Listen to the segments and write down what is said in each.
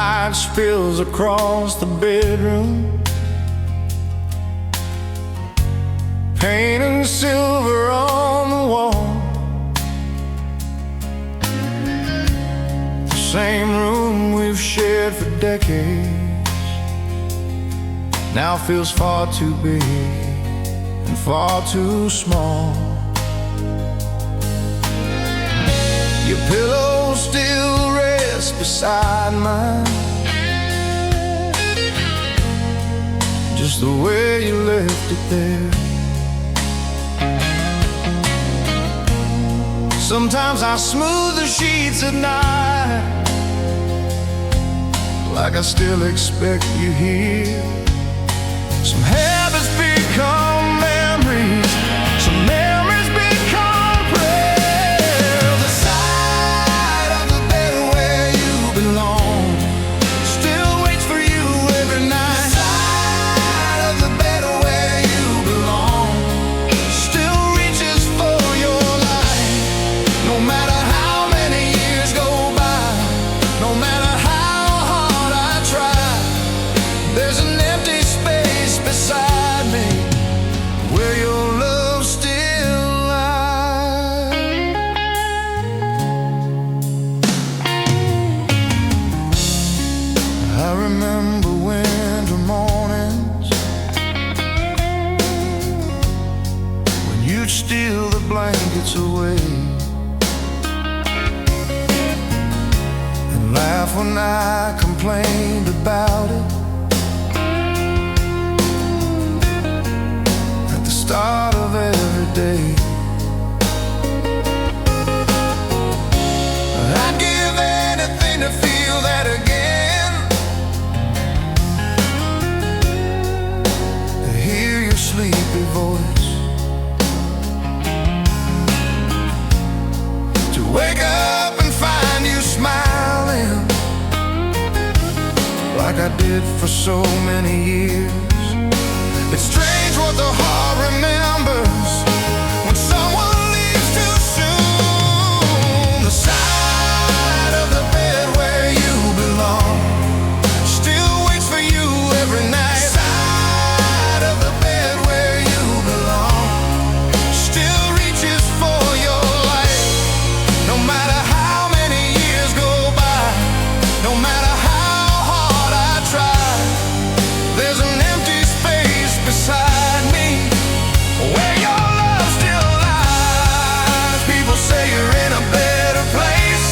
light spills across the bedroom, painting silver on the wall. The same room we've shared for decades now feels far too big and far too small. Your pillow still rests beside mine, just the way you left it there. Sometimes I smooth the sheets at night, like I still expect you here. Some habits become memories, some memories become prayers. The side of the bed where you belong still waits for you every night. The side of the bed where you belong still reaches for your light. No matter how many years go by, no matter how hard I try, there's an empty space beside me where your love still lies. I remember winter mornings when you'd steal the blankets away and laugh when I complained about it. Start of every day, I'd give anything to feel that again, to hear your sleepy voice, to wake up and find you smiling like I did for so many years. It's strange what the heart remembers when someone leaves too soon. The side of the bed where you belong still waits for you every night. The side of the bed where you belong still reaches for your light. No matter how many years go by, no matter how hard I try, there's an empty space beside me where your love still lies. People say you're in a better place,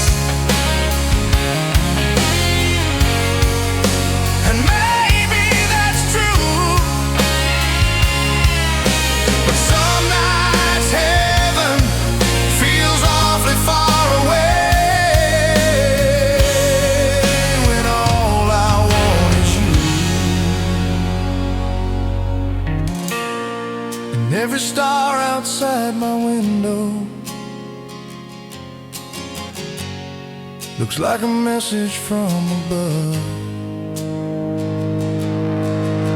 and maybe that's true, but some nights heaven feels awfully far away when all I want is you. And every star outside my window looks like a message from above.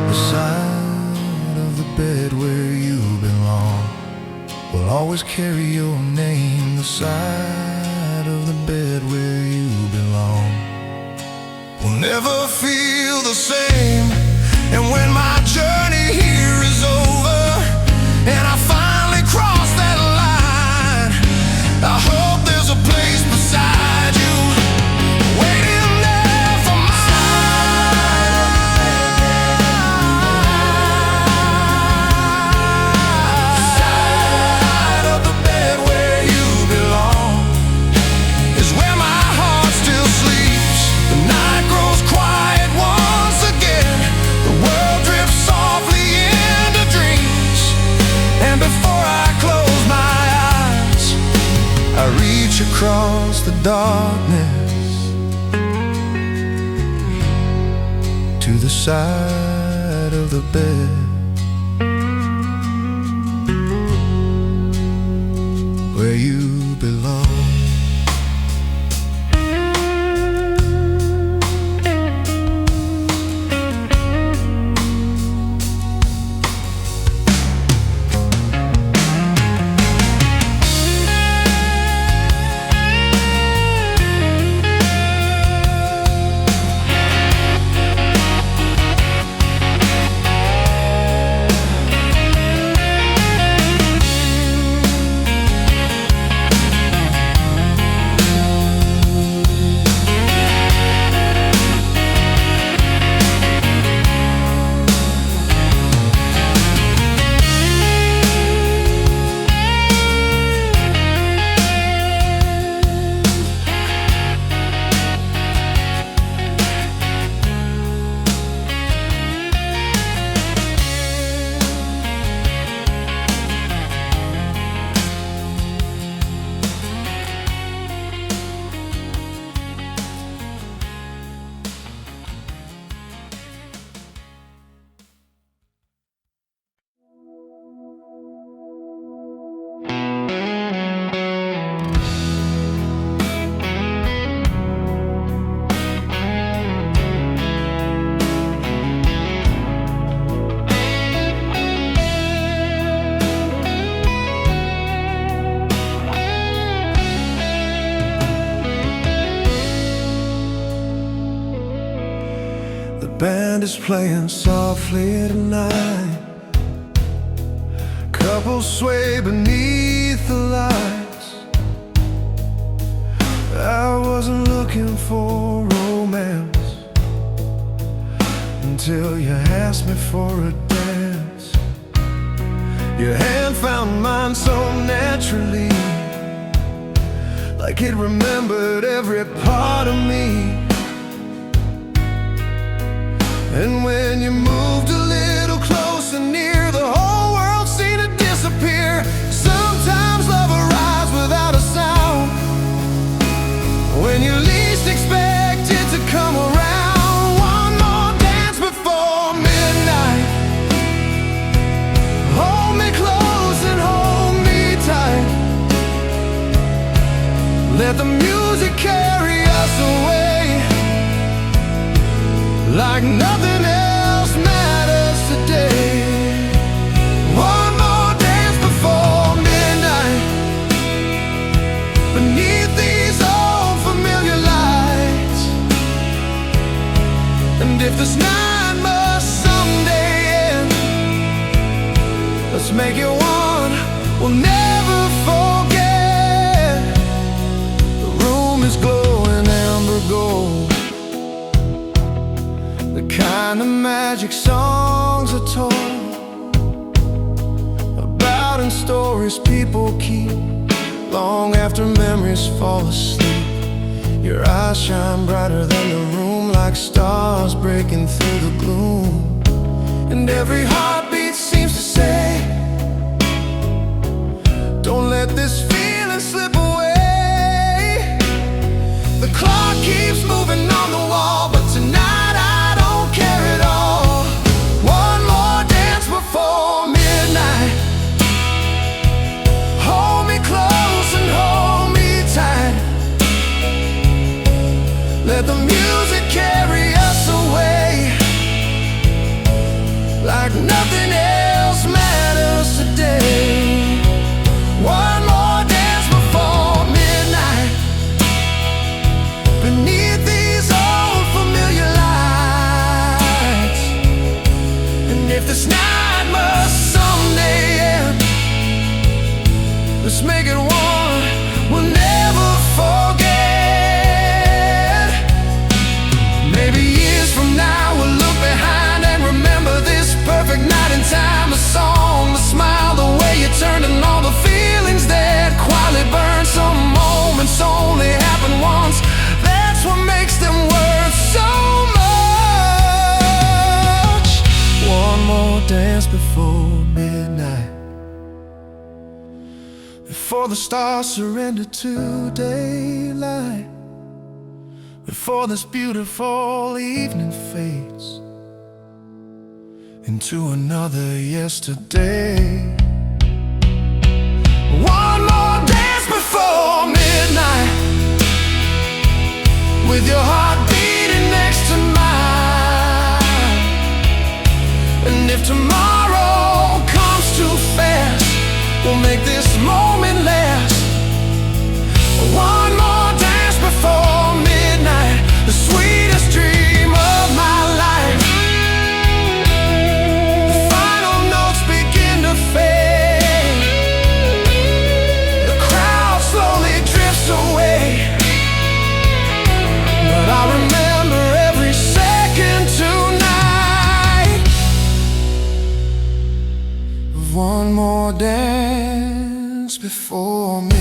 The side of the bed where you belong will always carry your name. The side of the bed where you belong will never feel the same. And when my journey here is over and I finally cross that line, I hope there's a place beside you waiting there for my side of the bed where you belong is where my heart still sleeps. The night grows quiet once again, the world drifts softly into dreams, and before I close my eyes, I reach across the darkness to the side of the bed where you belong. Band is playing softly tonight. Couples sway beneath the lights. I wasn't looking for romance until you asked me for a dance. Your hand found mine so naturally, like it remembered every part of me. And when you moved a little closer near, the whole world seemed to disappear. Sometimes love arrives without a sound, when you least expect it to come around. One more dance before midnight. Hold me close and hold me tight. Let the music carry us away, like nothing else matters today. One more dance before midnight, beneath these old familiar lights. And if this night must someday end, let's make it one we'll never forget. The room is glowing amber gold, the kind of magic songs are told about in stories people keep long after memories fall asleep. Your eyes shine brighter than the room, like stars breaking through the gloom. And every heartbeat seems to say, don't let this feeling slip away. The clock keeps moving on the wall, but tonight before midnight. Hold me close and hold me tight. Let the music carry us away, like nothing else matters today. One more dance before midnight, beneath these old familiar lights. And if this night someday end, let's make it one we'll never forget. Maybe years from now we'll look behind and remember this perfect night in time. The song, the smile, the way you turned, and all the feelings that quietly burn. Some moments only happen once, that's what makes them worth so much. One more dance before midnight, before the stars surrender to daylight, before this beautiful evening fades into another yesterday. One more dance before midnight, with your heart beating next to mine. And if tomorrow comes too fast, we'll make this moment last. One more dance before midnight, the sweetest dream of my life. The final notes begin to fade, the crowd slowly drifts away, but I remember every second tonight of one more dance before midnight.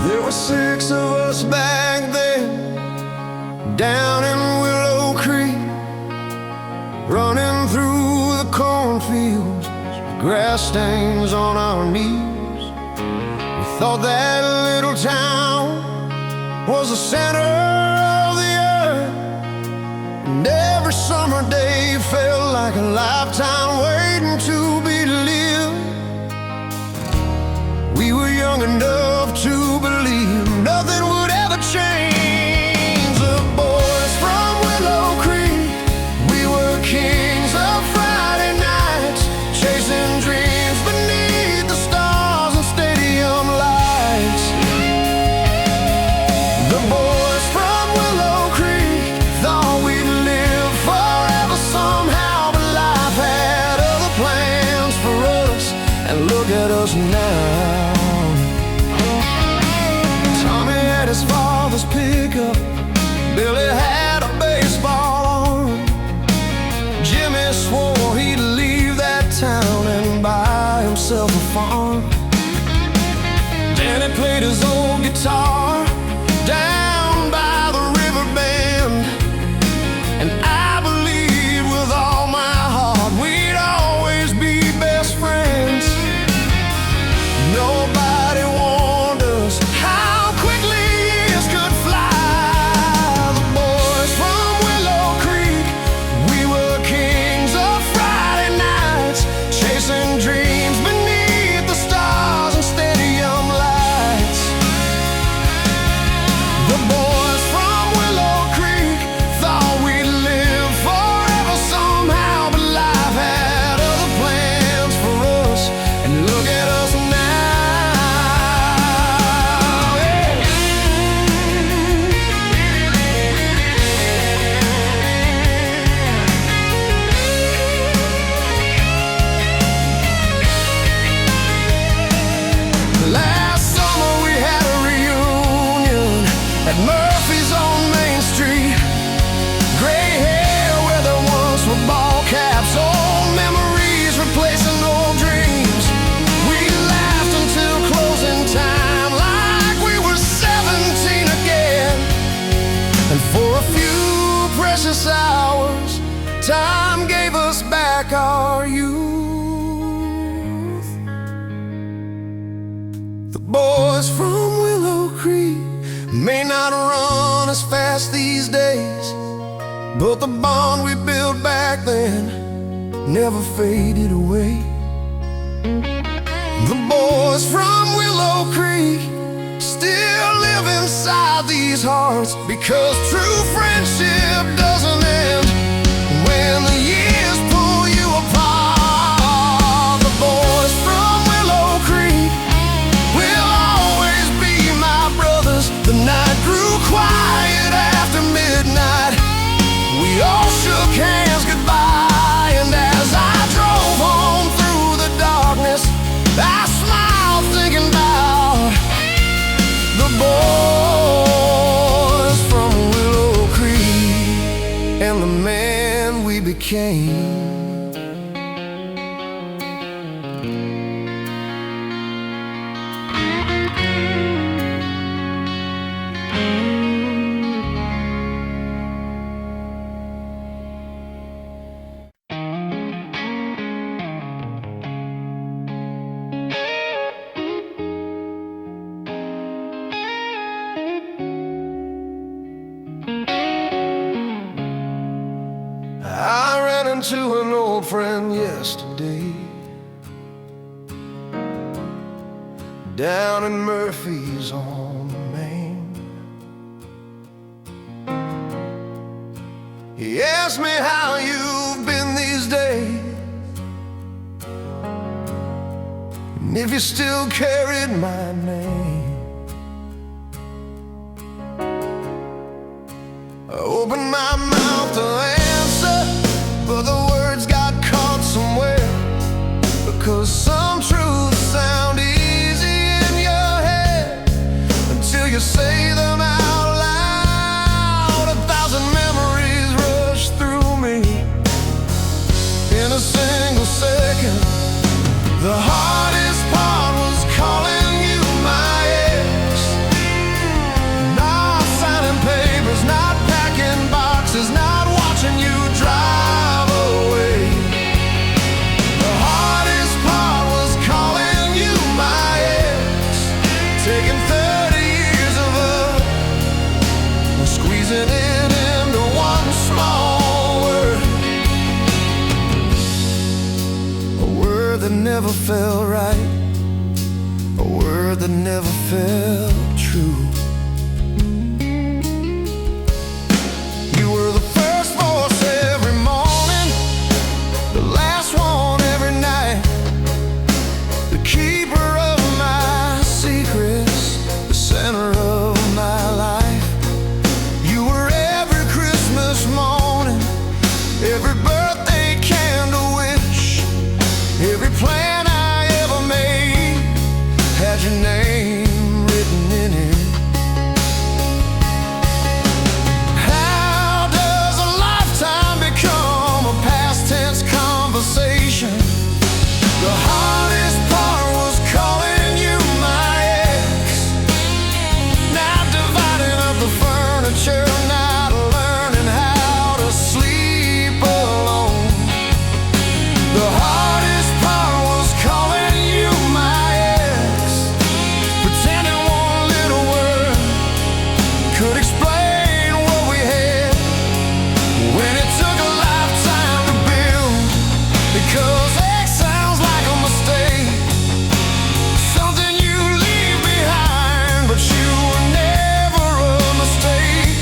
There were 6 of us back then, down in Willow Creek, running through the cornfields, grass stains on our knees. We thought that little town was the center of the earth, and every summer day felt like a lifetime waiting to be lived. We were young enough to believe nothing would ever change. The boys from Willow Creek, we were kings of Friday nights, chasing dreams beneath the stars and stadium lights. The boys from Willow Creek thought we'd live forever somehow, but life had other plans for us, and look at us now. Tommy had his father's pickup, Billy had a baseball arm. Jimmy swore he'd leave that town and buy himself a farm. Danny played his old guitar down by the river bend, and I believed with all my heart we'd always be best friends. Nobody warned us how quickly years could fly. The boys from Willow Creek, we were kings of Friday nights, chasing dreams beneath the stars and stadium lights. The boys from Willow Creek thought we'd live forever somehow, but life had other plans for us, and look at us now. Last summer we had a reunion at Murphy's on Main Street. Gray hair where there once were ball caps, old memories replacing old dreams. We laughed until closing time like we were 17 again, and for a few precious hours time gave us back our youth. The boys from Willow Creek may not run as fast these days, but the bond we built back then never faded away. The boys from Willow Creek still live inside these hearts, because true friendship doesn't end when the years pull you apart. The boys from Willow Creek will always be my brothers. The night grew quiet after midnight, we all shook hands goodbye, and as I drove home through the darkness, I smiled thinking about the boys from Willow Creek and the man we became. I ran into an old friend yesterday down in Murphy's on the Main. He asked me how you've been these days, and if you still carried my name. I opened my mouth to answer, but the words got caught somewhere, because some truths sound easy in your head until you say them out loud. 1,000 memories rush through me in a single second. The hardest part was calling you my ex, not signing papers, not packing boxes, not watching you drive away. The hardest part never felt right, a word that never felt true. You were the first voice every morning, the last one every night, the keeper of my secrets, the center of my life. You were every Christmas morning, every birthday candle wish, every plan I ever made had your name written in it. How does a lifetime become a past tense conversation? The hardest part was calling you my ex, not dividing up the furniture, not learning how to sleep alone. The hardest part was calling you my ex, pretending one little word could explain what we had, when it took a lifetime to build. Because X sounds like a mistake, something you leave behind, but you were never a mistake.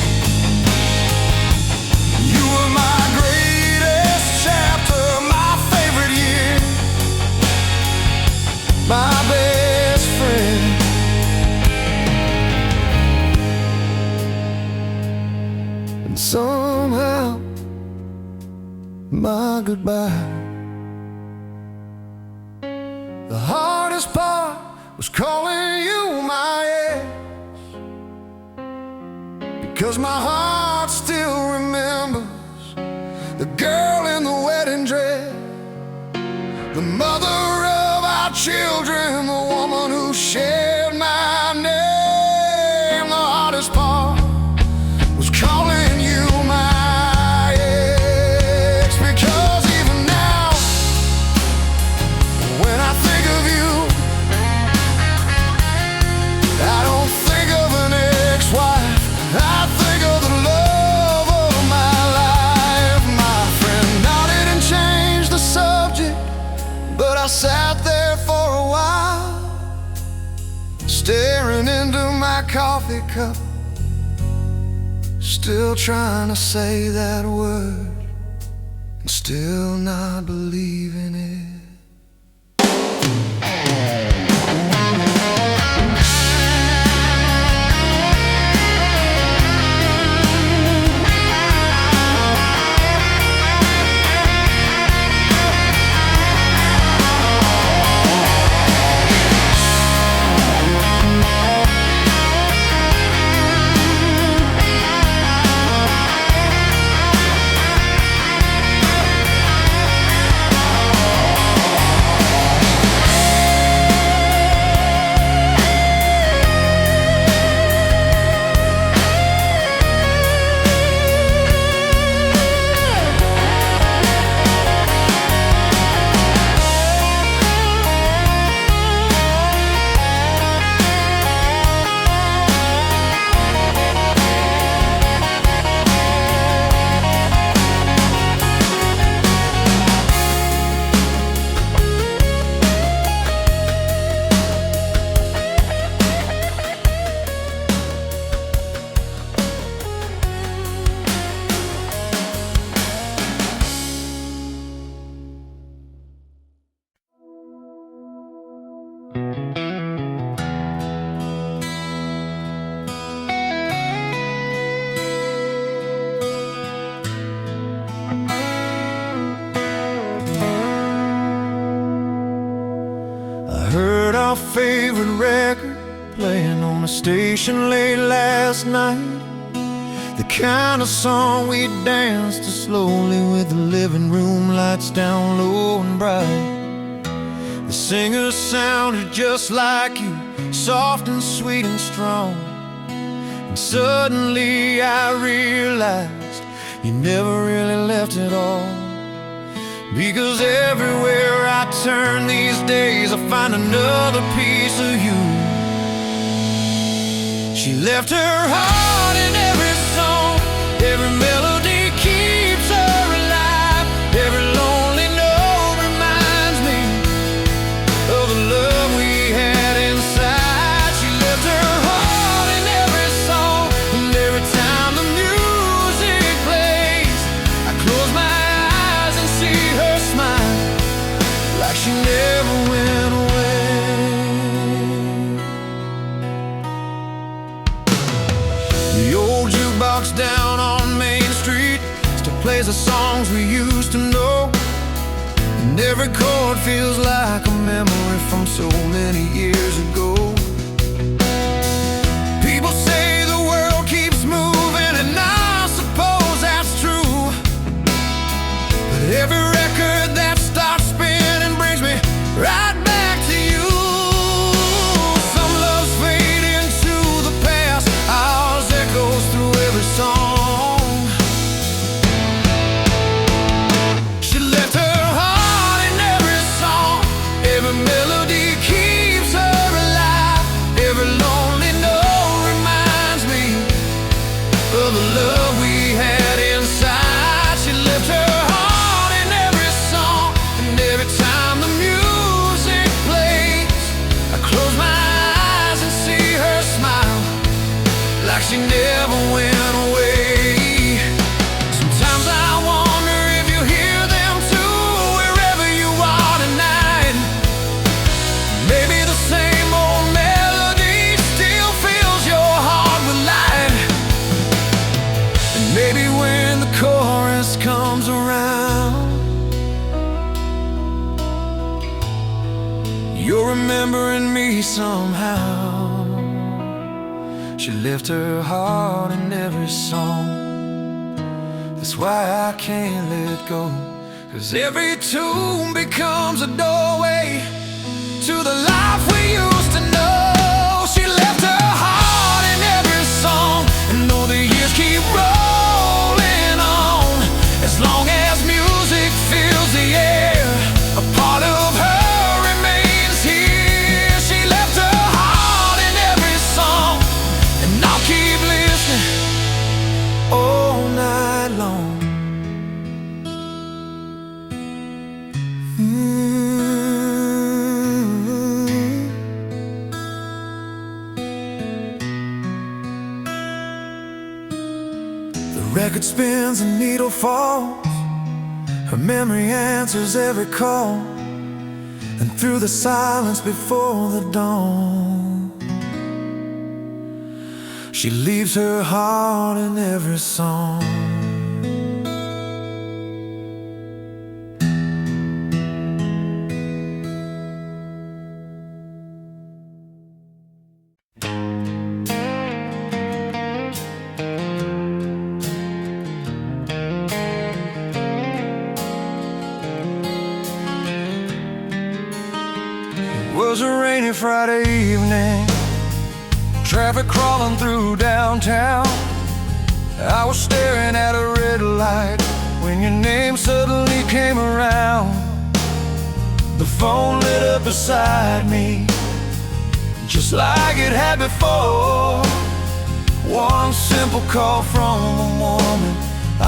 You were my greatest chapter, my favorite year, my best friend. And somehow my goodbye, the hardest part was calling you my ex, because my heart still remembers the girl in the wedding dress, the mother of our children, the woman who shared my name. The hardest part was calling you my ex, because even now, when I think of you, I don't think of an ex-wife, I think of the love of my life. My friend nodded and changed the subject, but I sat there for a while, staring into my coffee cup, still trying to say that word, and still not believing it. Our favorite record playing on the station late last night, the kind of song we danced to slowly with the living room lights down low and bright. The singer sounded just like you, soft and sweet and strong, and suddenly I realized you never really left at all. Because everywhere I turn these days, I find another piece of you. She left her heart in every song, every melody keeps her alive, every lonely note reminds me the songs we used to know, and every chord feels like a memory from so many years ago. People say the world keeps moving, and I suppose that's true, but every record that starts spinning brings me right back to you. Some loves fade into the past, ours echoes through every song. She left her heart in every song, every melody keeps her alive, every lonely note reminds me of the love we had inside. She left her heart in every song, and every time the music plays, I close my eyes and see her smile, like she never went away. Sometimes I wonder if you hear them too, wherever you are tonight. Maybe the same old melody still fills your heart with light. And maybe when the chorus comes around, you're remembering me somehow. She left her heart in every song, that's why I can't let go. 'Cause every tune becomes a doorway to the life we used to know. She left her heart in every song, and though the years keep rolling on, as long as music fills the air, a part of her remains here. She left her heart in every song, and I'll keep listening all night long. The record spins, the needle falls, her memory answers every call, and through the silence before the dawn, she leaves her heart in every song. It was a rainy Friday evening, traffic crawling through downtown. I was staring at a red light when your name suddenly came around. The phone lit up beside me, just like it had before. One simple call from a woman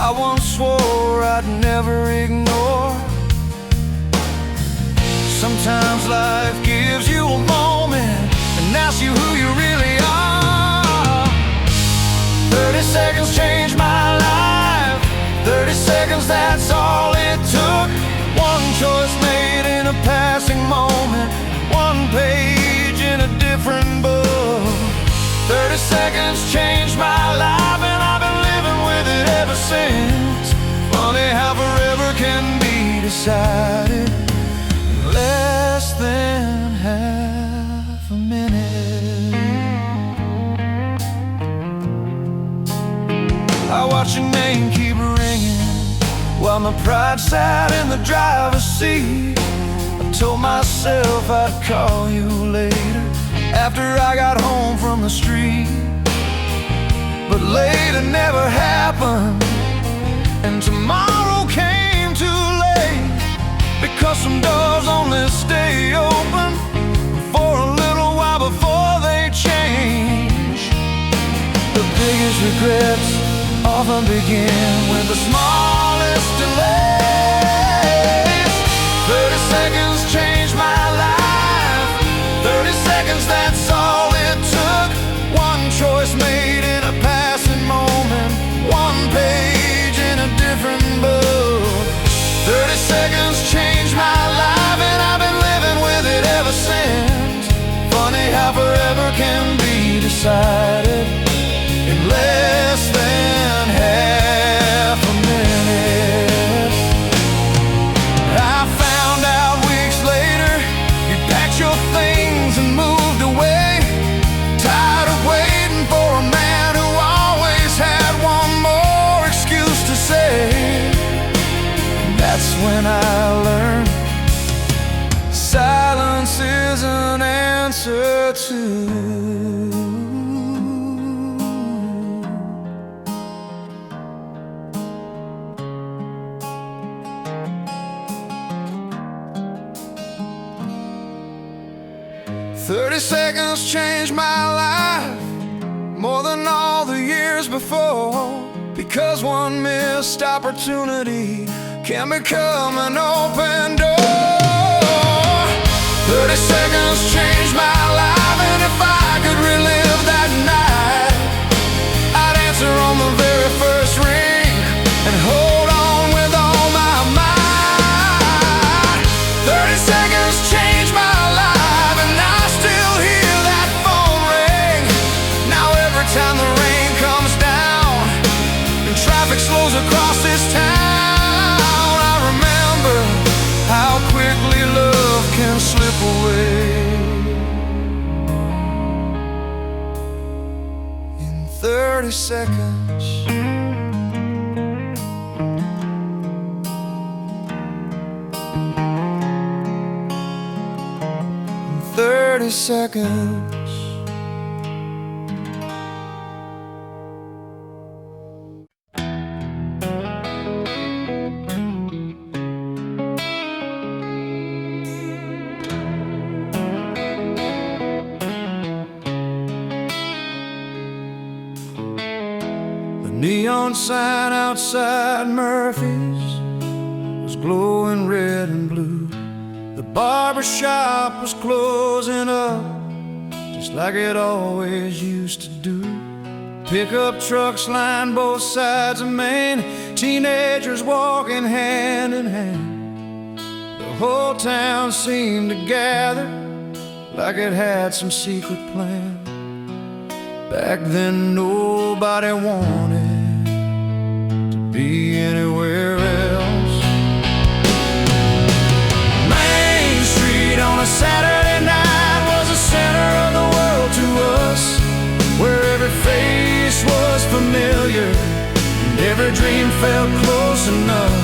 I once swore I'd never ignore. Sometimes life gives you a moment and asks you who you really are. 30 seconds changed my life, 30 seconds, that's all it took. One choice made in a passing moment, one page in a different book. 30 seconds changed my life, and I've been living with it ever since. Funny how forever can be decided in less than half a minute. I watched your name keep ringing while my pride sat in the driver's seat. I told myself I'd call you later, after I got home from the street. But later never happened, and tomorrow came too late, because some doors only stay open for a little while before they change. The biggest regrets often begin with the smallest delays. 30 seconds changed my life, 30 seconds, that's all it took. One choice made in a passing moment, one page in a different book. 30 seconds changed my life, and I've been living with it ever since. Funny how forever can be decided in less than half a minute. when I learned silence is an answer too. 30 seconds changed my life more than all the years before, because one missed opportunity can become an open door. 30 seconds changed my life, and if I could relive that night, I'd answer on the very first ring and hold on with all my might. 30 seconds changed my life, and I still hear that phone ring. Now every time the rain comes down and traffic slows across this town, I remember how quickly love can slip away. In 30 seconds. In 30 seconds. Neon sign outside Murphy's was glowing red and blue. The barber shop was closing up just like it always used to do. Pickup trucks lined both sides of Main, teenagers walking hand in hand. The whole town seemed to gather like it had some secret plan. Back then nobody wanted to be anywhere else. Main Street on a Saturday night was the center of the world to us, where every face was familiar and every dream felt close enough.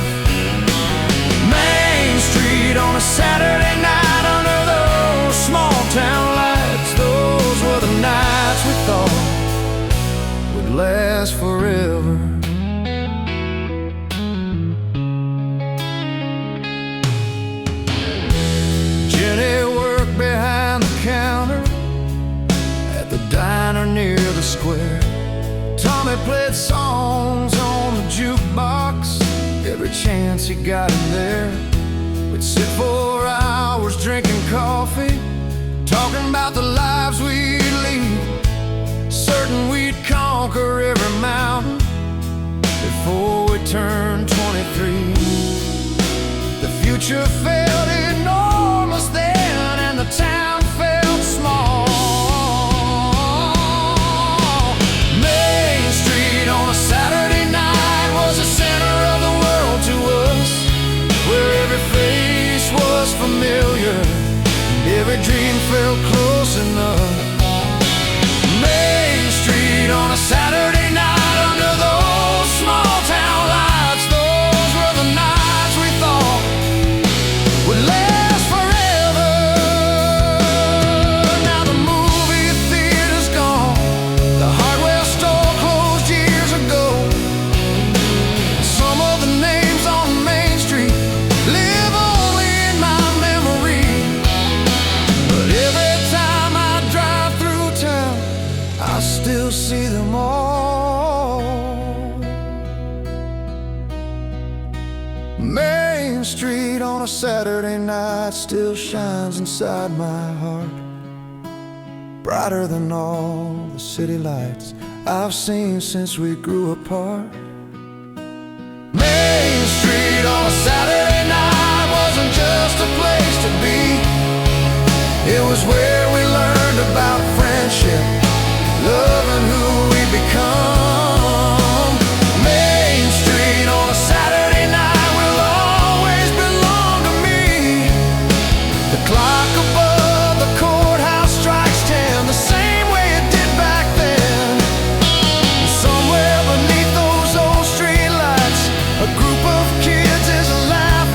Main Street on a Saturday night under those small town lights, those were the nights we thought would last forever. Jenny worked behind the counter at the diner near the square. Tommy played songs on the jukebox every chance he got in there. We'd sit for hours drinking coffee, talking about the lives we'd lead, certain we'd conquer every mountain before we turned 23. The future felt enormous then, and the town felt small. Main Street on a Saturday night was the center of the world to us, where every face was familiar and every dream felt close enough. Main Street on a Saturday night under those small town lights, those were the nights we thought would last forever. Now the movie theater's gone, the hardware store closed years ago. Some of the names on Main Street live only in my memory, but every time I drive through town, I still see them all. Main Street on a Saturday night still shines inside my heart, brighter than all the city lights I've seen since we grew apart. Main Street on a Saturday night wasn't just a place to be, it was where we learned about friendship, love, and who we become. Main Street on a Saturday night will always belong to me. The clock above the courthouse strikes 10 the same way it did back then. And somewhere beneath those old street lights, a group of kids is laughing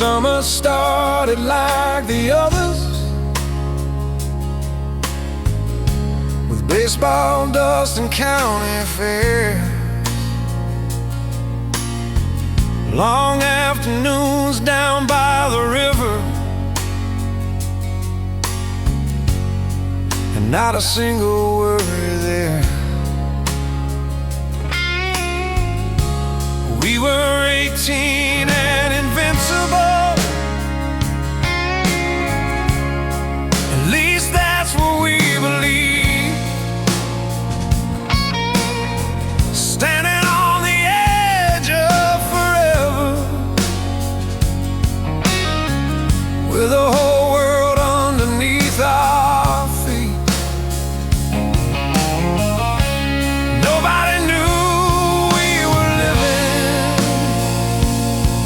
summer started like the others, with baseball dust and county fair. Long afternoons down by the river, and not a single worry there. We were 18 and invincible, at least that's what we believe. Standing on the edge of forever, with the whole world underneath our feet. Nobody knew we were living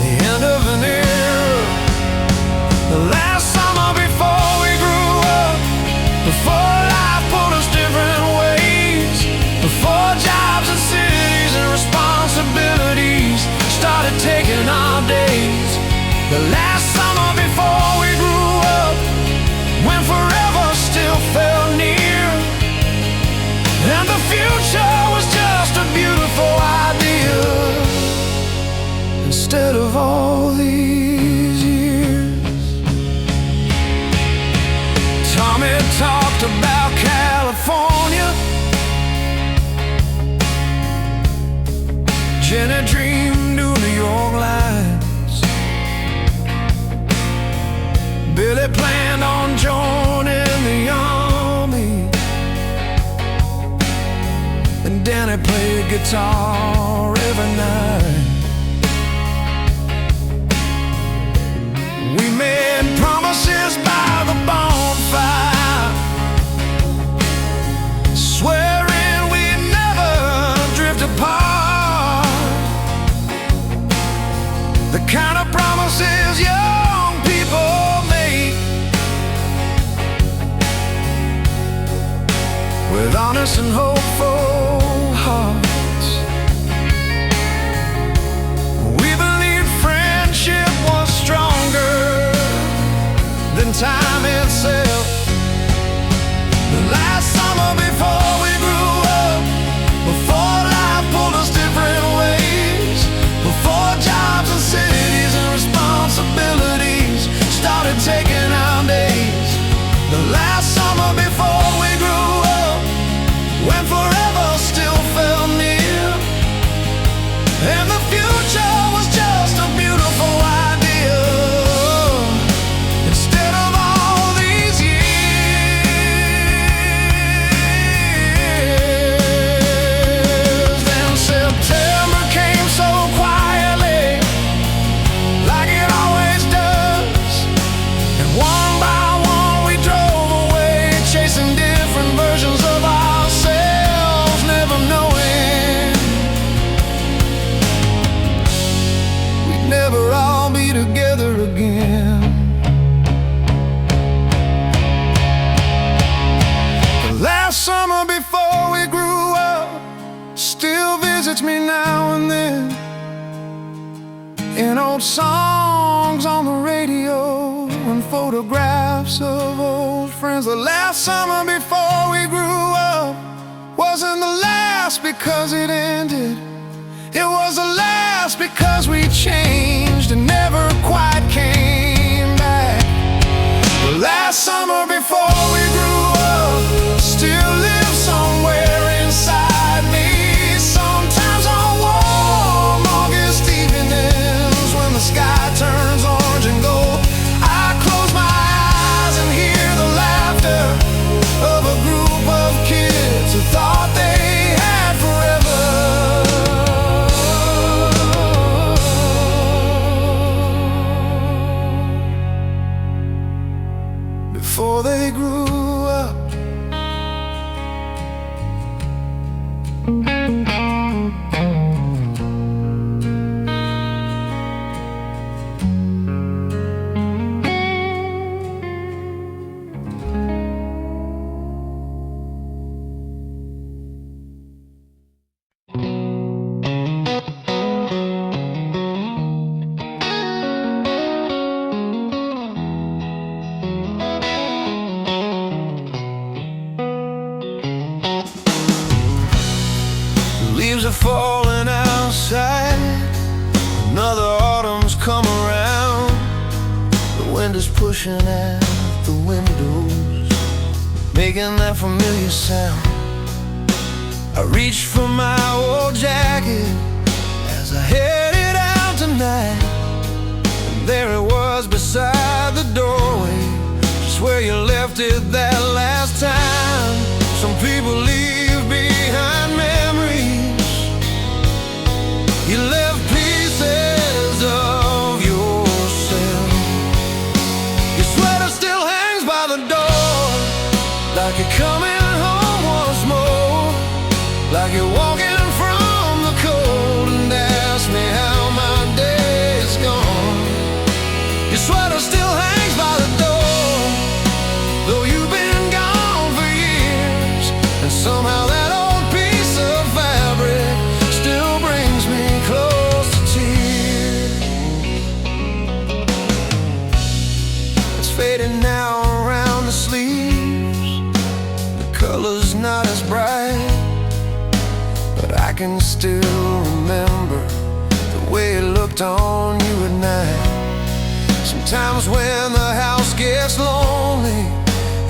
the end of an era. The last summer before we grew up, before life pulled us different ways, before jobs and cities and responsibilities started taking our days. The last summer before we grew up, when forever still felt near, and the future was just a beautiful idea. Instead of all these years, Tommy talked about California, Jenny dreamed New York lines, Billy planned on joining the army, and Danny played guitar every night. We made promises by the bonfire, swearing we'd never drift apart. The kind of promises young people make, with honest and hopeful hearts. We believed friendship was stronger than time itself. The last summer before we grew up, before life pulled us different ways, before jobs and cities and responsibilities started taking our days. The last summer before we grew up, when forever still felt near, and the future was just a beautiful idea. Instead of all these years, then September came so quietly, like it always does, and one by one we drove away, chasing different versions of ourselves, never knowing we'd never all be together again. The last summer before we grew up still visits me now and then, in old songs on the radio and photographs of old friends. The last summer before we grew up wasn't the last because it ended, it was the last because we changed and never quite came back. The last summer before we grew up still lives somewhere inside me. Sometimes on warm August evenings, when the sky turns orange and gold, I close my eyes and hear the laughter of a group of kids who thought they had forever. Before they grew up. leaves are falling outside. Another autumn's come around. The wind is pushing at the windows, making that familiar sound. I reached for my old jacket as I headed out tonight, and there it was beside the doorway, just where you left it that last time. Some people leave behind memories. You left pieces of yourself. Your sweater still hangs by the door, like you're coming home once more, like you're walking from the cold and ask me how my day is gone. Your sweater still hangs by the door, though you've been gone for years, and somehow that old piece of fabric still brings me close to tears. It's fading now around the sleeves, the color's not as bright, but I can still remember the way it looked on you at night. Sometimes when the house gets lonely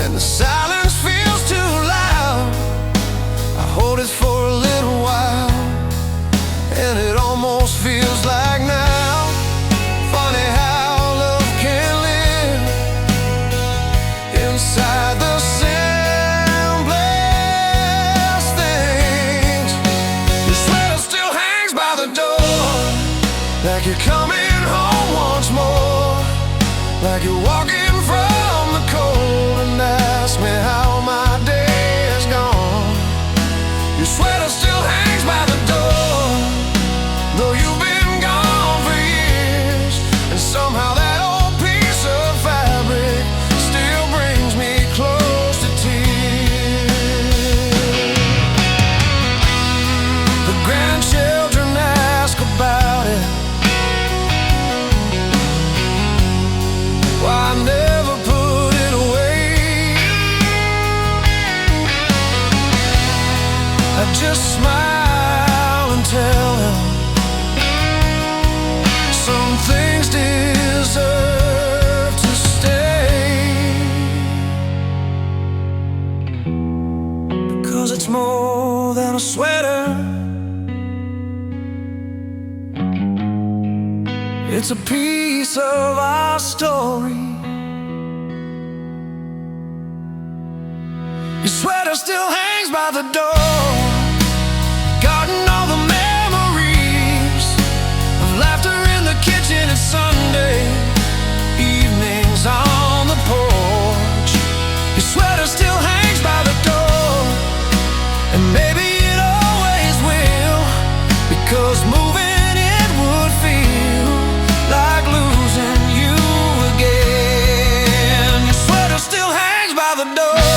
and the silence feels too loud, I hold it for a little while, and it almost feels like now. Funny how love can live inside the simplest things. Your sweater still hangs by the door, like you're coming home once more, like you're walking from the cold and ask me how my day has gone. Your sweater still hangs by the door, though you've been gone for years, and somehow that old piece of fabric still brings me close to tears. The grandchildren ask about it, why I never put it away. I just smile and tell them some things deserve to stay, because it's more than a sweater. It's a piece of our story. Your sweater still hangs by the door, guarding all the memories of laughter in the kitchen and Sunday evenings on the porch. Your sweater still hangs by the door, and maybe it always will, because moving it would feel like losing you again. Your sweater still hangs by the door,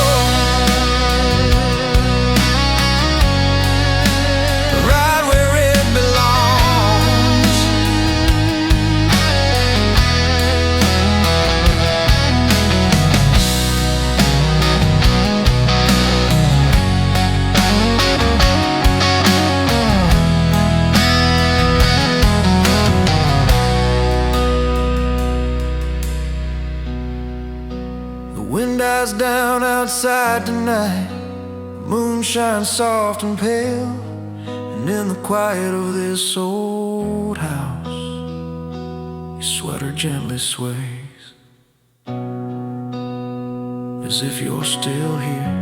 right where it belongs. The wind dies down outside tonight, the moon shines soft and pale, and in the quiet of this old house, your sweater gently sways, as if you're still here.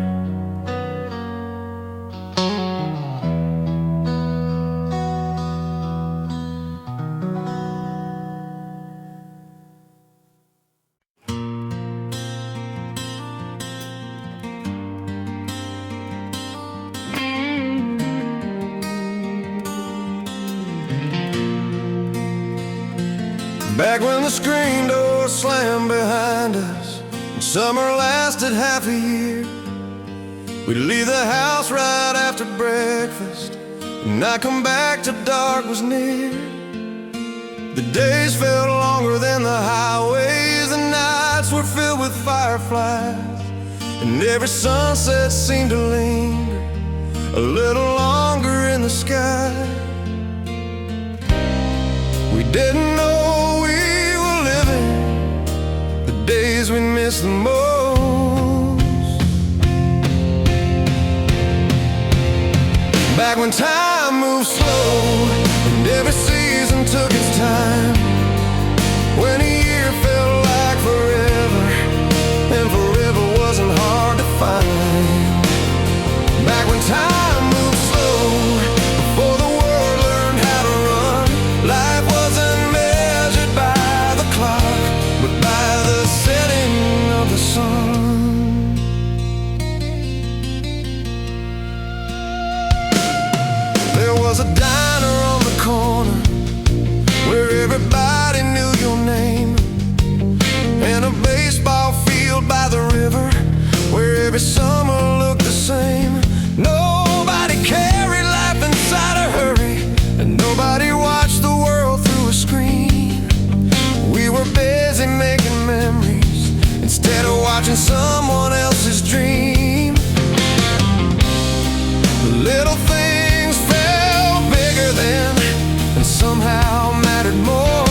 Back when the screen door slammed behind us and summer lasted half a year, we'd leave the house right after breakfast and not come back till dark was near. The days felt longer than the highways, the nights were filled with fireflies, and every sunset seemed to linger a little longer in the sky. miss the most. Back when time moved slow and every season took its time, when a year felt like forever and forever wasn't hard to find. Back when time moved slow, before the world learned how to run, life wasn't measured by the clock, but by the setting of the sun. There was a diner on the corner where everybody knew your name, and a baseball field by the river where every summer looked the same. Nobody carried life inside a hurry, and nobody watched the world through a screen. We were busy making memories instead of watching someone else's dream. The little things felt bigger then and somehow mattered more.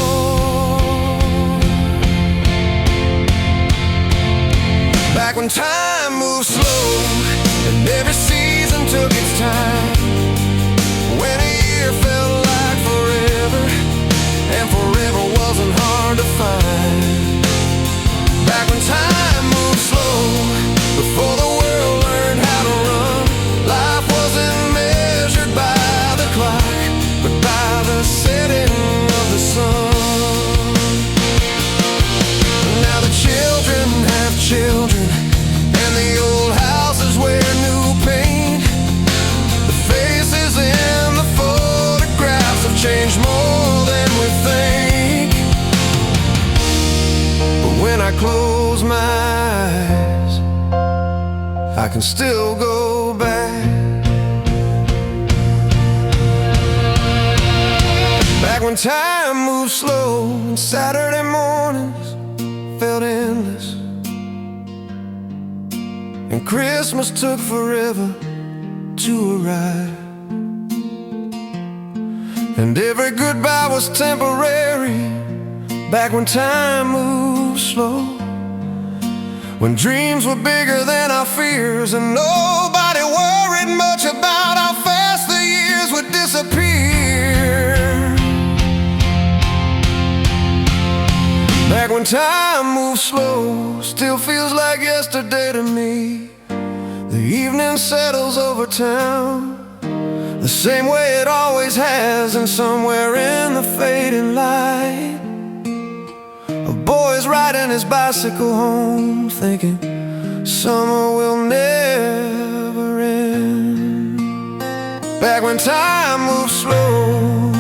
Back when time moved slow and every season took its time, when a year felt like forever and forever wasn't hard to find. Back when time moved slow, before the world learned how to run, life wasn't measured by the clock, but by the setting of the sun. Now the children have children, and the old houses wear new paint. The faces in the photographs have changed more than we think. But when I close my eyes, I can still go back. Back when time moved slow and Saturday mornings felt endless, and Christmas took forever to arrive, and every goodbye was temporary. Back when time moved slow, when dreams were bigger than our fears, and nobody worried much about how fast the years would disappear. Back when time moves slow, still feels like yesterday to me. The evening settles over town the same way it always has, and somewhere in the fading light, a boy's riding his bicycle home, thinking summer will never end. Back when time moves slow,